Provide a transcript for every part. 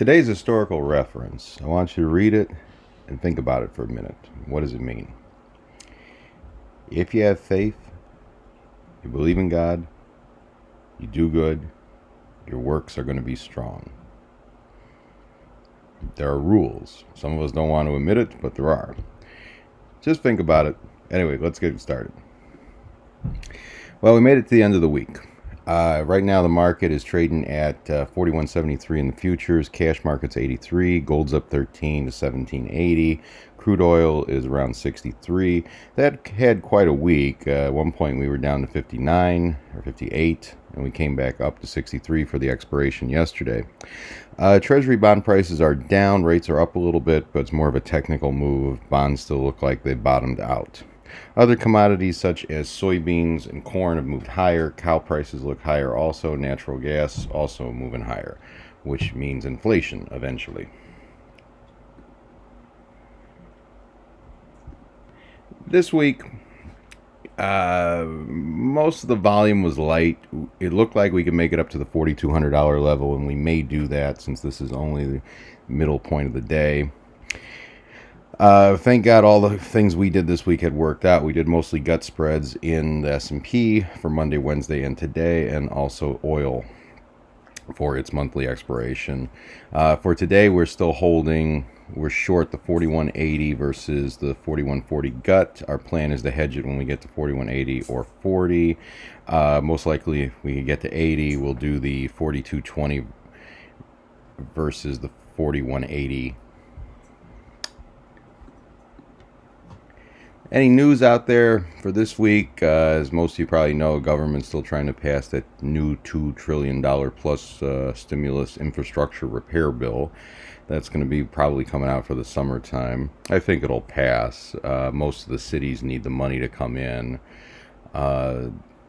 Today's historical reference, I want you to read it and think about it for a minute. What does it mean? If you have faith, you believe in God, you do good, your works are going to be strong. There are rules. Some of us don't want to admit it, but there are. Just think about it. Anyway, let's get started. Well, we made it to the end of the week. Right now, the market is trading at 41.73 in the futures. Cash market's 83. Gold's up 13 to 17.80. Crude oil is around 63. That had quite a week. At one point, we were down to 59 or 58, and we came back up to 63 for the expiration yesterday. Treasury bond prices are down. Rates are up a little bit, but it's more of a technical move. Bonds still look like they bottomed out. Other commodities such as soybeans and corn have moved higher. Cow prices look higher also. Natural gas also moving higher, which means inflation eventually. This week, most of the volume was light. It looked like we could make it up to the $4,200 level, and we may do that since this is only the middle point of the day. Thank God all the things we did this week had worked out. We did mostly gut spreads in the S&P for Monday, Wednesday, and today, and also oil for its monthly expiration. For today, we're still holding. We're short the 41.80 versus the 41.40 gut. Our plan is to hedge it when we get to 41.80 or 40. Most likely, if we get to 80, we'll do the 42.20 versus the 41.80. Any news out there for this week? As most of you probably know, government's still trying to pass that new $2 trillion plus stimulus infrastructure repair bill. That's going to be probably coming out for the summertime. I think it'll pass. Most of the cities need the money to come in.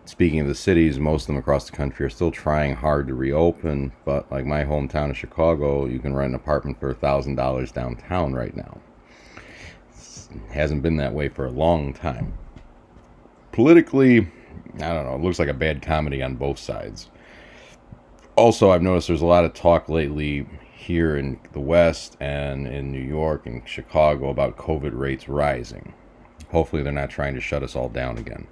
Speaking of the cities, most of them across the country are still trying hard to reopen. But like my hometown of Chicago, you can rent an apartment for $1,000 downtown right now. Hasn't been that way for a long time. Politically, I don't know, it looks like a bad comedy on both sides. Also, I've noticed there's a lot of talk lately here in the West and in New York and Chicago about COVID rates rising. Hopefully they're not trying to shut us all down again.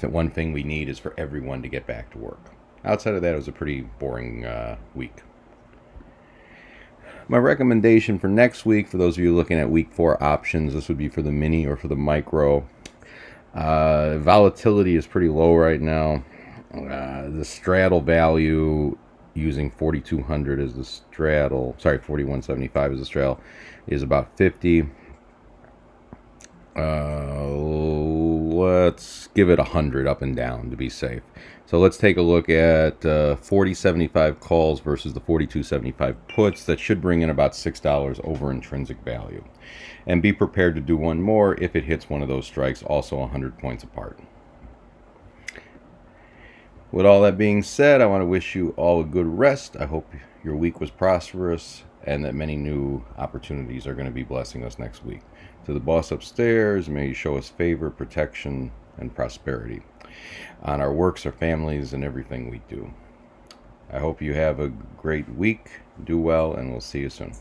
One thing we need is for everyone to get back to work. Outside of that, it was a pretty boring week. My recommendation for next week, for those of you looking at week 4 options, this would be for the mini or for the micro. Volatility is pretty low right now. The straddle value using 4,200 as the straddle, 41.75 as the straddle, is about 50. Let's give it 100 up and down to be safe. So let's take a look at 40.75 calls versus the 42.75 puts. That should bring in about $6 over intrinsic value. And be prepared to do one more if it hits one of those strikes, also 100 points apart. With all that being said, I want to wish you all a good rest. I hope your week was prosperous and that many new opportunities are going to be blessing us next week. To the boss upstairs, may you show us favor, protection, and prosperity on our works, our families, and everything we do. I hope you have a great week. Do well, and we'll see you soon.